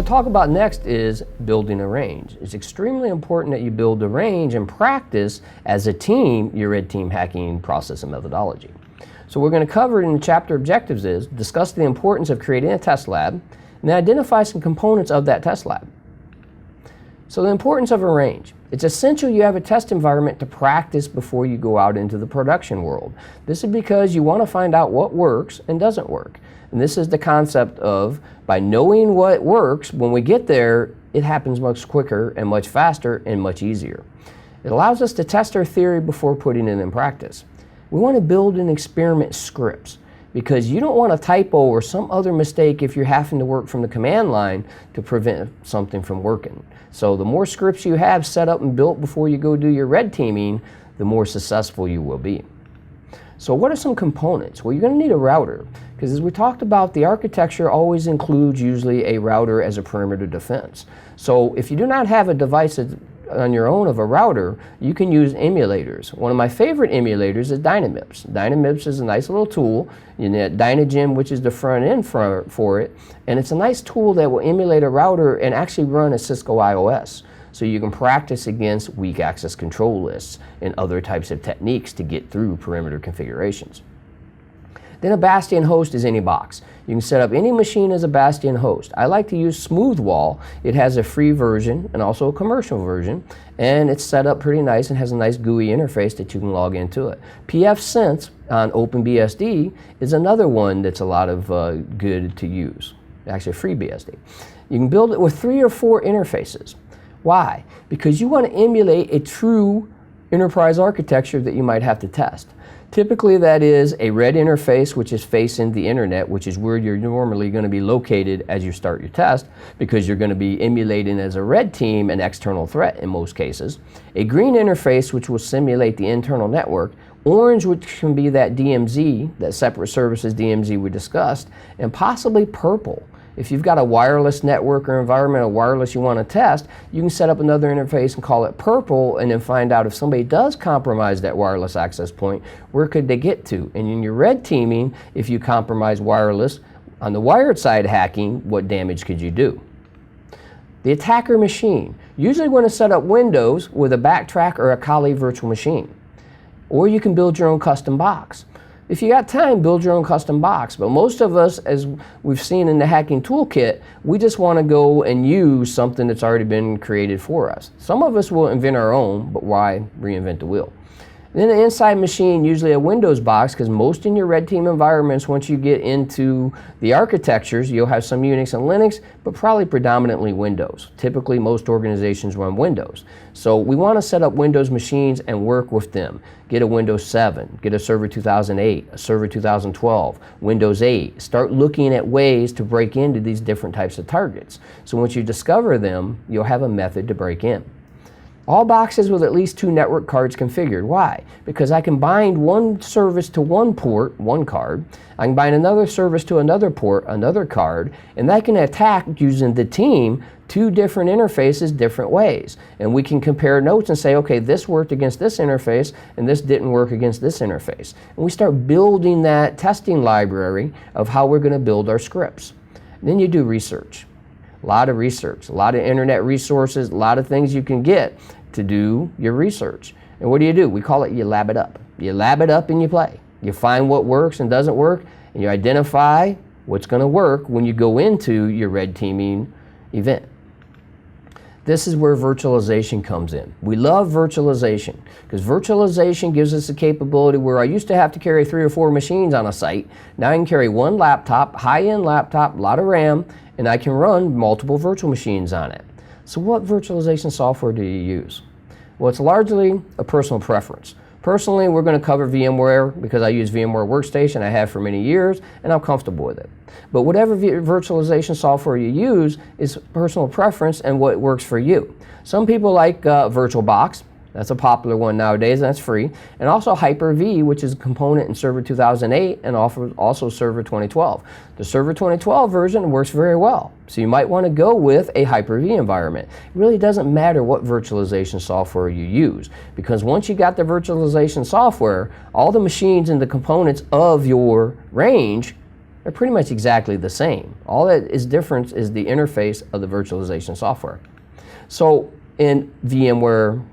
talk about next is building a range. It's extremely important that you build a range and practice as a team your red team hacking process and methodology. So we're going to cover in the chapter objectives is discuss the importance of creating a test lab and then identify some components of that test lab. So the importance of a range. It's essential you have a test environment to practice before you go out into the production world. This is because you want to find out what works and doesn't work. And this is the concept of by knowing what works, when we get there, it happens much quicker and much faster and much easier. It allows us to test our theory before putting it in practice. We want to build and experiment scripts because you don't want a typo or some other mistake if you're having to work from the command line to prevent something from working. So the more scripts you have set up and built before you go do your red teaming, the more successful you will be. So what are some components? Well, you're going to need a router because as we talked about, the architecture always includes usually a router as a perimeter defense. So if you do not have a device on your own of a router, you can use emulators. One of my favorite emulators is Dynamips. Dynamips is a nice little tool. You need Dynagem, which is the front end for it, and it's a nice tool that will emulate a router and actually run a Cisco IOS. So you can practice against weak access control lists and other types of techniques to get through perimeter configurations. Then a Bastion host is any box. You can set up any machine as a Bastion host. I like to use Smoothwall. It has a free version and also a commercial version, and it's set up pretty nice and has a nice GUI interface that you can log into it. pfSense on OpenBSD is another one that's a lot of good to use, actually free BSD. You can build it with 3 or 4 interfaces. Why? Because you want to emulate a true enterprise architecture that you might have to test. Typically that is a red interface which is facing the internet, which is where you're normally going to be located as you start your test because you're going to be emulating as a red team an external threat in most cases. A green interface which will simulate the internal network. Orange which can be that DMZ, that separate services DMZ we discussed, and possibly purple. If you've got a wireless network or environment, a wireless you want to test, you can set up another interface and call it purple and then find out if somebody does compromise that wireless access point, where could they get to? And in your red teaming, if you compromise wireless, on the wired side hacking, what damage could you do? The attacker machine. Usually want to set up Windows with a Backtrack or a Kali virtual machine. Or you can build your own custom box. If you got time, build your own custom box. But most of us, as we've seen in the hacking toolkit, we just want to go and use something that's already been created for us. Some of us will invent our own, but why reinvent the wheel? And then the inside machine, usually a Windows box, because most in your red team environments, once you get into the architectures, you'll have some Unix and Linux, but probably predominantly Windows. Typically, most organizations run Windows. So we want to set up Windows machines and work with them. Get a Windows 7, get a Server 2008, a Server 2012, Windows 8. Start looking at ways to break into these different types of targets. So once you discover them, you'll have a method to break in. All boxes with at least 2 network cards configured. Why? Because I can bind one service to one port, one card. I can bind another service to another port, another card, and I can attack using the team 2 different interfaces different ways. And we can compare notes and say, okay, this worked against this interface and this didn't work against this interface. And we start building that testing library of how we're going to build our scripts. And then you do research. A lot of research, a lot of internet resources, a lot of things you can get to do your research. And what do? We call it you lab it up. You lab it up and you play. You find what works and doesn't work, and you identify what's going to work when you go into your red teaming event. This is where virtualization comes in. We love virtualization because virtualization gives us the capability where I used to have to carry 3 or 4 machines on a site. Now I can carry one laptop, high-end laptop, a lot of RAM, and I can run multiple virtual machines on it. So what virtualization software do you use? Well, it's largely a personal preference. Personally, we're going to cover VMware because I use VMware Workstation. I have for many years, and I'm comfortable with it. But whatever virtualization software you use is personal preference and what works for you. Some people like VirtualBox. That's a popular one nowadays, and that's free. And also Hyper-V, which is a component in Server 2008 and also Server 2012. The Server 2012 version works very well. So you might want to go with a Hyper-V environment. It really doesn't matter what virtualization software you use, because once you got the virtualization software, all the machines and the components of your range They're pretty much exactly the same. All that is different is the interface of the virtualization software. So in VMware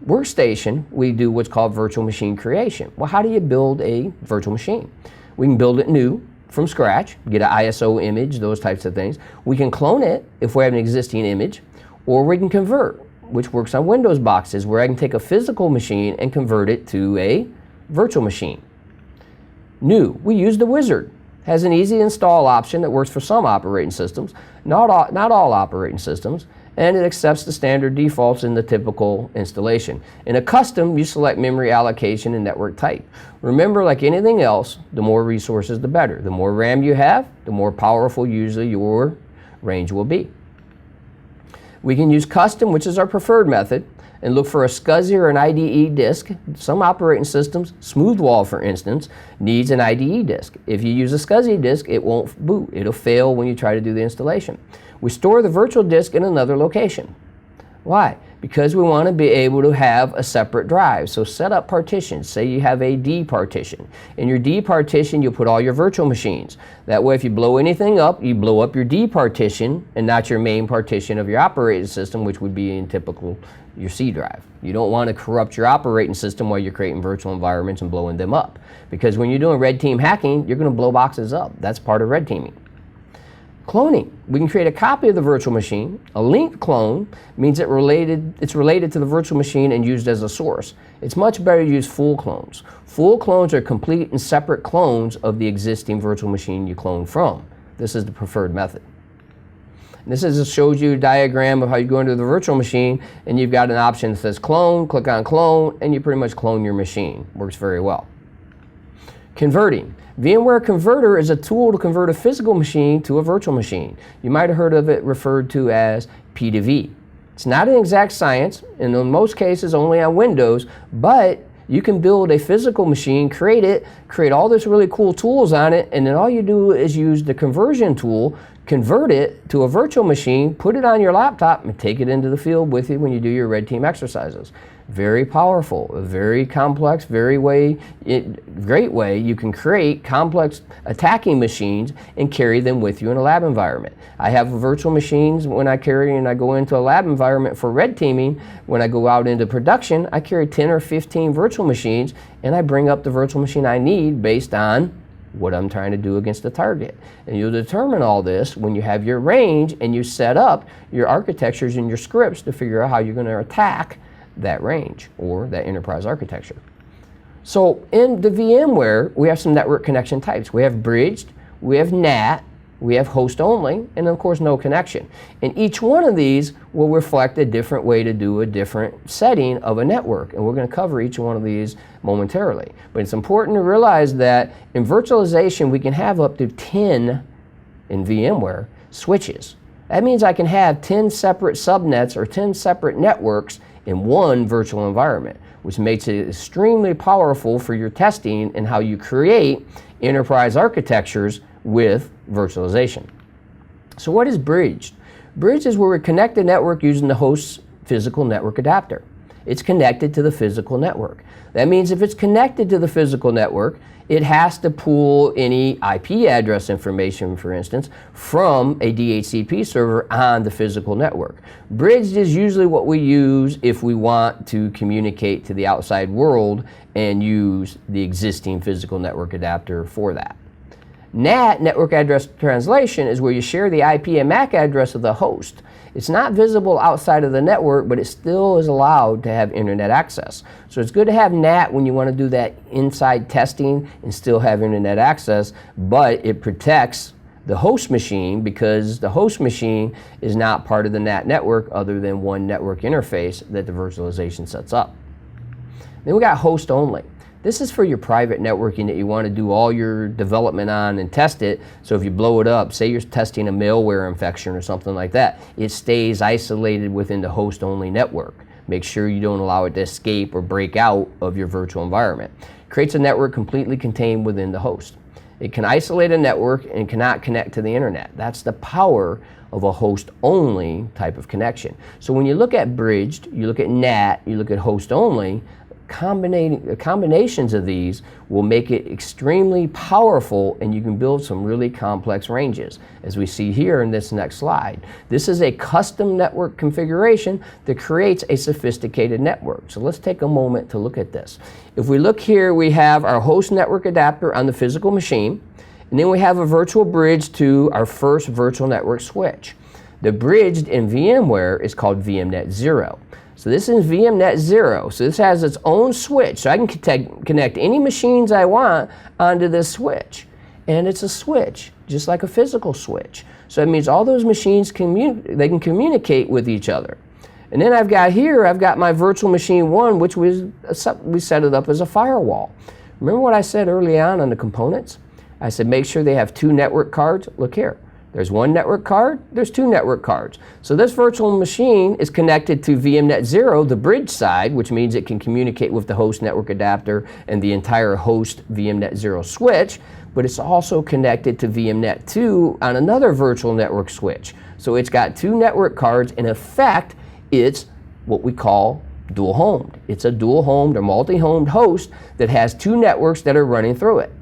Workstation, we do what's called virtual machine creation. Well, how do you build a virtual machine? We can build it new from scratch, get an ISO image, those types of things. We can clone it if we have an existing image, or we can convert, which works on Windows boxes, where I can take a physical machine and convert it to a virtual machine. New, we use the Wizard. Has an easy install option that works for some operating systems, not all operating systems, and it accepts the standard defaults in the typical installation. In a custom, you select memory allocation and network type. Remember, like anything else, the more resources, the better. The more RAM you have, the more powerful usually your range will be. We can use custom, which is our preferred method, and look for a SCSI or an IDE disk. Some operating systems, SmoothWall for instance, needs an IDE disk. If you use a SCSI disk, it won't boot. It'll fail when you try to do the installation. We store the virtual disk in another location. Why? Because we want to be able to have a separate drive. So set up partitions. Say you have a D partition. In your D partition, you put all your virtual machines. That way, if you blow anything up, you blow up your D partition and not your main partition of your operating system, which would be in typical your C drive. You don't want to corrupt your operating system while you're creating virtual environments and blowing them up. Because when you're doing red team hacking, you're going to blow boxes up. That's part of red teaming. Cloning. We can create a copy of the virtual machine. A linked clone means it's related to the virtual machine and used as a source. It's much better to use full clones. Full clones are complete and separate clones of the existing virtual machine you clone from. This is the preferred method. And this shows you a diagram of how you go into the virtual machine and you've got an option that says clone, click on clone, and you pretty much clone your machine. Works very well. Converting. VMware Converter is a tool to convert a physical machine to a virtual machine. You might have heard of it referred to as P2V. It's not an exact science, and in most cases only on Windows, but you can build a physical machine, create all this really cool tools on it, and then all you do is use the conversion tool, convert it to a virtual machine, put it on your laptop, and take it into the field with you when you do your red team exercises. Very powerful, very complex, great way you can create complex attacking machines and carry them with you in a lab environment. I have virtual machines when I carry and I go into a lab environment for red teaming. When I go out into production, I carry 10 or 15 virtual machines and I bring up the virtual machine I need based on what I'm trying to do against the target. And you'll determine all this when you have your range and you set up your architectures and your scripts to figure out how you're going to attack that range or that enterprise architecture. So in the VMware, we have some network connection types. We have bridged, we have NAT, we have host only, and of course no connection. And each one of these will reflect a different way to do a different setting of a network. And we're going to cover each one of these momentarily. But it's important to realize that in virtualization, we can have up to 10 in VMware switches. That means I can have 10 separate subnets or 10 separate networks in one virtual environment, which makes it extremely powerful for your testing and how you create enterprise architectures with virtualization. So what is bridged? Bridged is where we connect the network using the host's physical network adapter. It's connected to the physical network. That means if it's connected to the physical network, it has to pull any IP address information, for instance, from a DHCP server on the physical network. Bridged is usually what we use if we want to communicate to the outside world and use the existing physical network adapter for that. NAT, network address translation, is where you share the IP and MAC address of the host. It's not visible outside of the network, but it still is allowed to have internet access. So it's good to have NAT when you want to do that inside testing and still have internet access, but it protects the host machine because the host machine is not part of the NAT network other than one network interface that the virtualization sets up. Then we got host only. This is for your private networking that you want to do all your development on and test it. So if you blow it up, say you're testing a malware infection or something like that, it stays isolated within the host-only network. Make sure you don't allow it to escape or break out of your virtual environment. Creates a network completely contained within the host. It can isolate a network and cannot connect to the internet. That's the power of a host-only type of connection. So when you look at bridged, you look at NAT, you look at host-only, combinations of these will make it extremely powerful, and you can build some really complex ranges, as we see here in this next slide. This is a custom network configuration that creates a sophisticated network. So let's take a moment to look at this. If we look here, we have our host network adapter on the physical machine, and then we have a virtual bridge to our first virtual network switch. The bridge in VMware is called VMnet 0. So this is VMnet 0. So this has its own switch. So I can connect any machines I want onto this switch. And it's a switch, just like a physical switch. So that means all those machines they can communicate with each other. And then I've got my virtual machine 1, which we set it up as a firewall. Remember what I said early on the components? I said make sure they have 2 network cards. Look here. There's 1 network card, there's 2 network cards. So this virtual machine is connected to VMnet 0, the bridge side, which means it can communicate with the host network adapter and the entire host VMnet 0 switch, but it's also connected to VMnet 2 on another virtual network switch. So it's got 2 network cards. In effect, it's what we call dual homed. It's a dual homed or multi-homed host that has 2 networks that are running through it.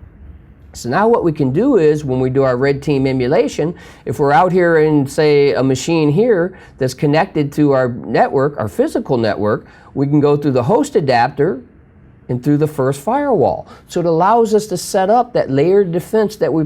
So now what we can do is, when we do our red team emulation, if we're out here in, say, a machine here that's connected to our network, our physical network, we can go through the host adapter and through the first firewall. So it allows us to set up that layered defense that we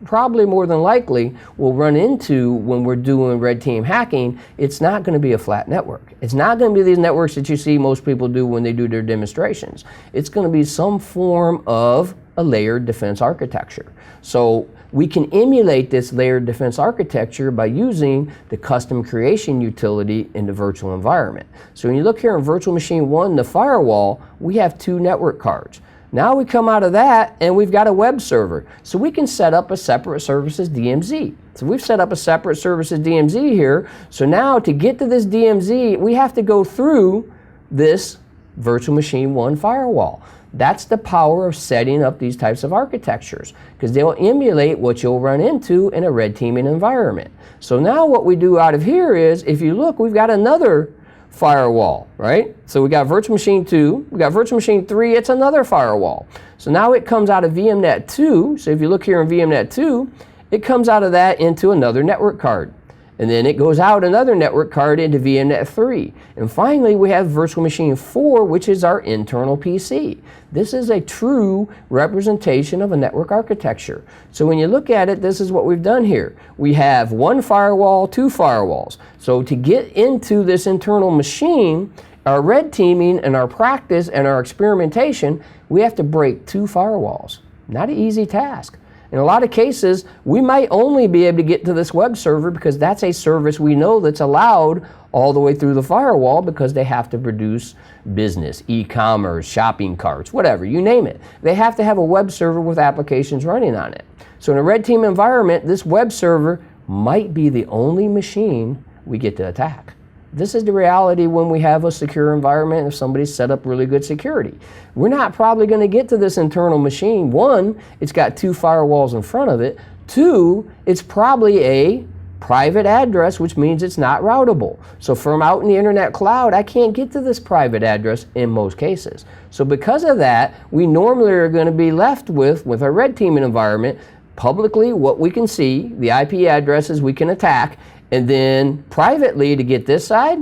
probably more than likely will run into when we're doing red team hacking. It's not going to be a flat network. It's not going to be these networks that you see most people do when they do their demonstrations. It's going to be some form of a layered defense architecture. So we can emulate this layered defense architecture by using the custom creation utility in the virtual environment. So when you look here in Virtual Machine 1, the firewall, we have 2 network cards. Now we come out of that and we've got a web server. So we can set up a separate services DMZ. So we've set up a separate services DMZ here. So now to get to this DMZ, we have to go through this Virtual Machine 1 firewall. That's the power of setting up these types of architectures, because they'll emulate what you'll run into in a red teaming environment. So now what we do out of here is, if you look, we've got another firewall, right? So we got Virtual Machine 2, we got Virtual Machine 3, it's another firewall. So now it comes out of VMnet 2, so if you look here in VMnet 2, it comes out of that into another network card. And then it goes out another network card into VMnet 3. And finally, we have Virtual Machine 4, which is our internal PC. This is a true representation of a network architecture. So when you look at it, this is what we've done here. We have 1 firewall, 2 firewalls. So to get into this internal machine, our red teaming and our practice and our experimentation, we have to break 2 firewalls. Not an easy task. In a lot of cases, we might only be able to get to this web server because that's a service we know that's allowed all the way through the firewall, because they have to produce business, e-commerce, shopping carts, whatever, you name it. They have to have a web server with applications running on it. So in a red team environment, this web server might be the only machine we get to attack. This is the reality when we have a secure environment, if somebody's set up really good security. We're not probably going to get to this internal machine. 1, it's got 2 firewalls in front of it. 2, it's probably a private address, which means it's not routable. So from out in the internet cloud, I can't get to this private address in most cases. So because of that, we normally are going to be left with our red teaming environment, publicly what we can see, the IP addresses we can attack, and then privately, to get this side,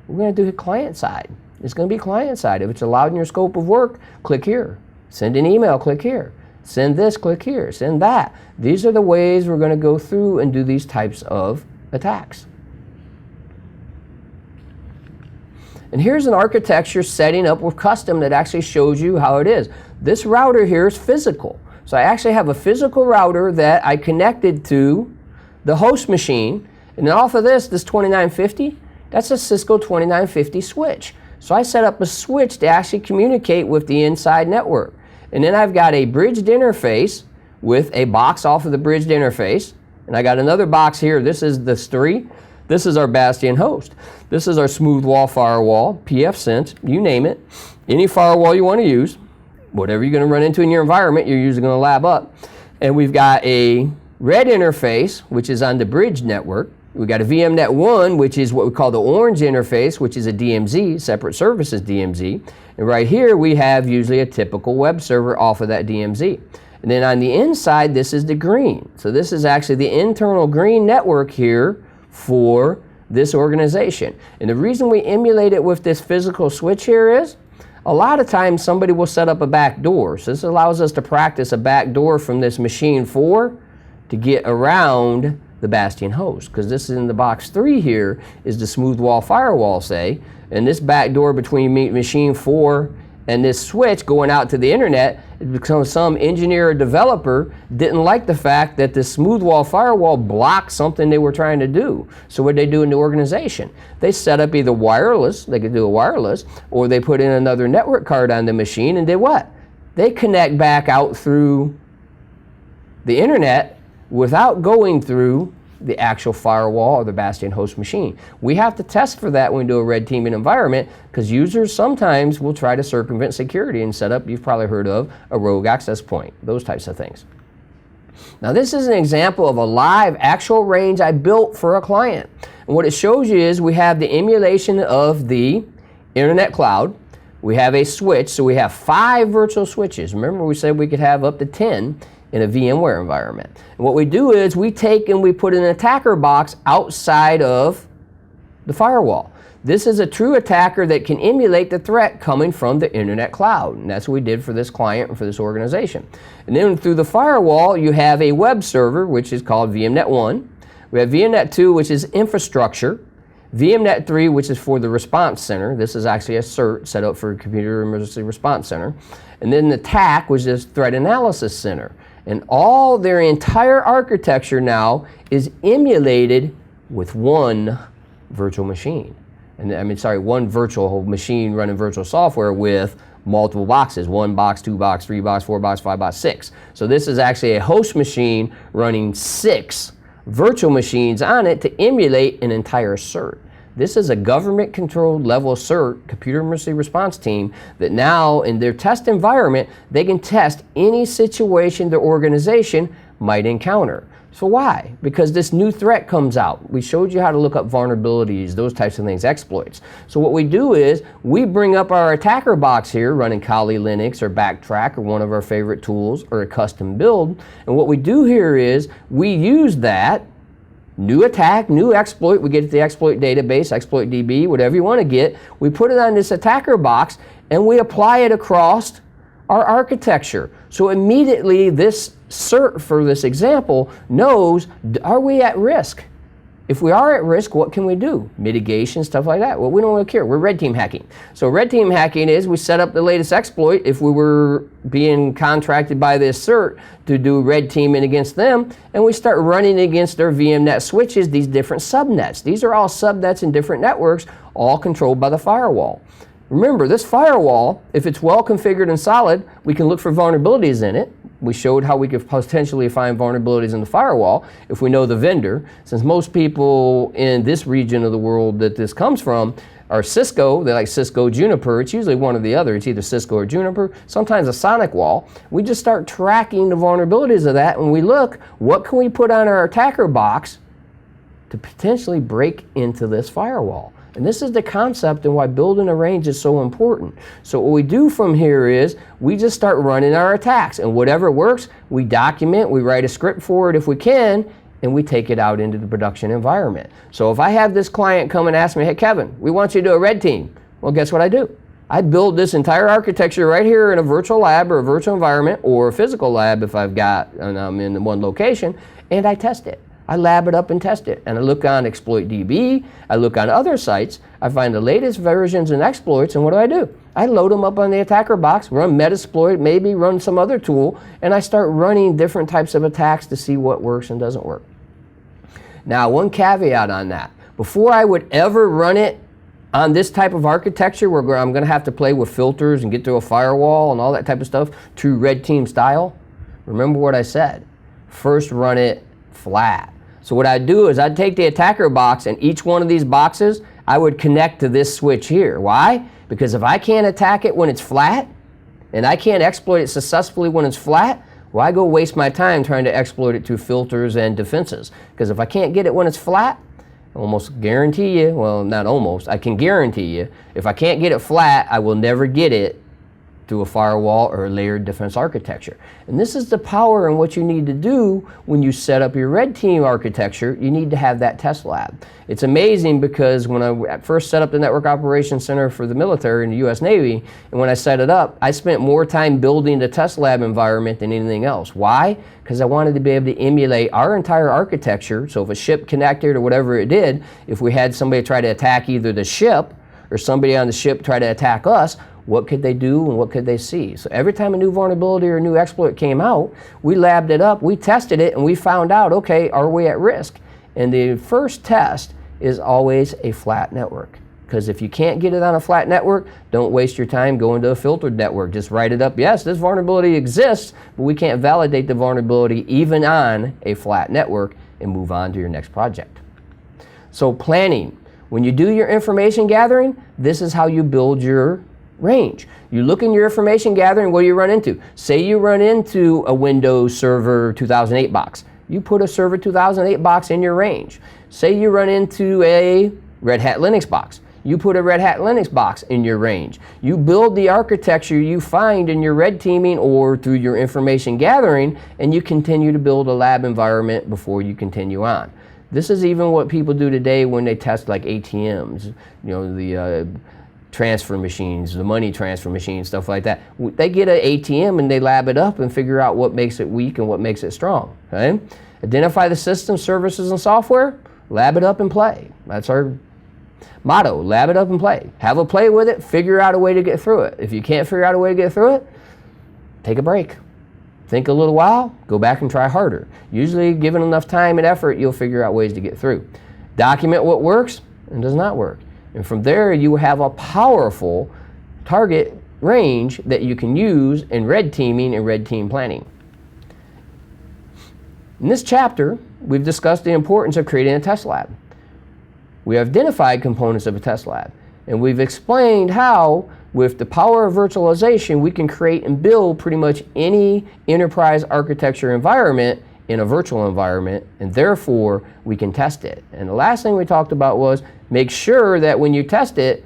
we're going to do it client side. It's going to be client side. If it's allowed in your scope of work, click here. Send an email, click here. Send this, click here. Send that. These are the ways we're going to go through and do these types of attacks. And here's an architecture setting up with custom that actually shows you how it is. This router here is physical. So I actually have a physical router that I connected to the host machine. And then off of this 2950, that's a Cisco 2950 switch. So I set up a switch to actually communicate with the inside network. And then I've got a bridged interface with a box off of the bridged interface. And I got another box here. This is the 3. This is our Bastion host. This is our smooth wall firewall, pfSense, you name it. Any firewall you want to use, whatever you're going to run into in your environment, you're usually going to lab up. And we've got a red interface, which is on the bridge network. We got a VMnet 1, which is what we call the orange interface, which is a DMZ, separate services DMZ. And right here we have usually a typical web server off of that DMZ. And then on the inside, this is the green. So this is actually the internal green network here for this organization. And the reason we emulate it with this physical switch here is, a lot of times somebody will set up a back door. So this allows us to practice a back door from this machine 4 to get around the Bastion host, because this is in the box 3 here is the smooth wall firewall, say, and this back door between machine 4 and this switch going out to the internet, because some engineer or developer didn't like the fact that the smooth wall firewall blocked something they were trying to do. So what they do in the organization? They set up either wireless, they could do a wireless, or they put in another network card on the machine and did what? They connect back out through the internet without going through the actual firewall or the Bastion host machine. We have to test for that when we do a red teaming environment, because users sometimes will try to circumvent security and set up, you've probably heard of, a rogue access point, those types of things. Now this is an example of a live actual range I built for a client. And what it shows you is we have the emulation of the internet cloud. We have a switch, so we have 5 virtual switches. Remember we said we could have up to 10 in a VMware environment. And what we do is we take and we put an attacker box outside of the firewall. This is a true attacker that can emulate the threat coming from the internet cloud. And that's what we did for this client and for this organization. And then through the firewall, you have a web server, which is called VMnet 1. We have VMnet 2, which is infrastructure. VMnet 3, which is for the response center. This is actually a CERT set up for Computer Emergency Response Center. And then the TAC, which is Threat Analysis Center. And all their entire architecture now is emulated with one virtual machine. And one virtual machine running virtual software with multiple boxes, 1 box, 2 box, 3 box, 4 box, 5 box, 6. So this is actually a host machine running 6 virtual machines on it to emulate an entire CERT. This is a government-controlled level CERT, Computer Emergency Response Team, that now in their test environment, they can test any situation their organization might encounter. So why? Because this new threat comes out. We showed you how to look up vulnerabilities, those types of things, exploits. So what we do is we bring up our attacker box here, running Kali Linux or Backtrack or one of our favorite tools or a custom build. And what we do here is we use that new attack, new exploit, we get the exploit database, exploit DB, whatever you want to get. We put it on this attacker box and we apply it across our architecture. So immediately this CERT for this example knows, are we at risk? If we are at risk, what can we do? Mitigation, stuff like that. Well, we don't really care. We're red team hacking. So red team hacking is we set up the latest exploit if we were being contracted by this CERT to do red teaming against them, and we start running against their VMnet switches, these different subnets. These are all subnets in different networks, all controlled by the firewall. Remember, this firewall, if it's well configured and solid, we can look for vulnerabilities in it. We showed how we could potentially find vulnerabilities in the firewall if we know the vendor. Since most people in this region of the world that this comes from are Cisco, they like Cisco, Juniper. It's usually one or the other. It's either Cisco or Juniper, sometimes a SonicWall. We just start tracking the vulnerabilities of that and we look, what can we put on our attacker box to potentially break into this firewall? And this is the concept and why building a range is so important. So what we do from here is we just start running our attacks, and whatever works, we document, we write a script for it if we can, and we take it out into the production environment. So if I have this client come and ask me, hey Kevin, we want you to do a red team. Well, guess what I do? I build this entire architecture right here in a virtual lab or a virtual environment or a physical lab if I've got, and I'm in one location, and I test it. I lab it up and test it. And I look on ExploitDB, I look on other sites, I find the latest versions and exploits, and what do? I load them up on the attacker box, run Metasploit, maybe run some other tool, and I start running different types of attacks to see what works and doesn't work. Now, one caveat on that. Before I would ever run it on this type of architecture where I'm going to have to play with filters and get through a firewall and all that type of stuff, true red team style, remember what I said. First run it flat. So what I'd do is I'd take the attacker box and each one of these boxes, I would connect to this switch here. Why? Because if I can't attack it when it's flat, and I can't exploit it successfully when it's flat, well, I go waste my time trying to exploit it through filters and defenses. Because if I can't get it when it's flat, almost guarantee you, well, not almost, I can guarantee you, if I can't get it flat, I will never get it through a firewall or a layered defense architecture. And this is the power and what you need to do when you set up your red team architecture. You need to have that test lab. It's amazing because when I first set up the Network Operations Center for the military in the U.S. Navy, and when I set it up, I spent more time building the test lab environment than anything else. Why? Because I wanted to be able to emulate our entire architecture. So if a ship connected or whatever it did, if we had somebody try to attack either the ship or somebody on the ship try to attack us, what could they do and what could they see? So every time a new vulnerability or a new exploit came out, we labbed it up, we tested it, and we found out, okay, are we at risk? And the first test is always a flat network. Because if you can't get it on a flat network, don't waste your time going to a filtered network. Just write it up, yes, this vulnerability exists, but we can't validate the vulnerability even on a flat network, and move on to your next project. So planning. When you do your information gathering, this is how you build your range. You look in your information gathering, what do you run into? Say you run into a Windows Server 2008 box. You put a Server 2008 box in your range. Say you run into a Red Hat Linux box. You put a Red Hat Linux box in your range. You build the architecture you find in your red teaming or through your information gathering, and you continue to build a lab environment before you continue on. This is even what people do today when they test like ATMs, you know, the transfer machines, the money transfer machines, stuff like that. They get an ATM and they lab it up and figure out what makes it weak and what makes it strong. Okay? Identify the system, services, and software, lab it up and play. That's our motto, lab it up and play. Have a play with it, figure out a way to get through it. If you can't figure out a way to get through it, take a break. Think a little while, go back and try harder. Usually, given enough time and effort, you'll figure out ways to get through. Document what works and does not work. And from there, you have a powerful target range that you can use in red teaming and red team planning. In this chapter, we've discussed the importance of creating a test lab. We have identified components of a test lab, and we've explained how, with the power of virtualization, we can create and build pretty much any enterprise architecture environment in a virtual environment, and therefore we can test it. And the last thing we talked about was make sure that when you test it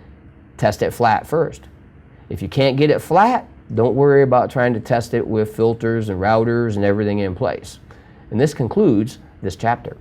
flat first. If you can't get it flat, don't worry about trying to test it with filters and routers and everything in place. And this concludes this chapter.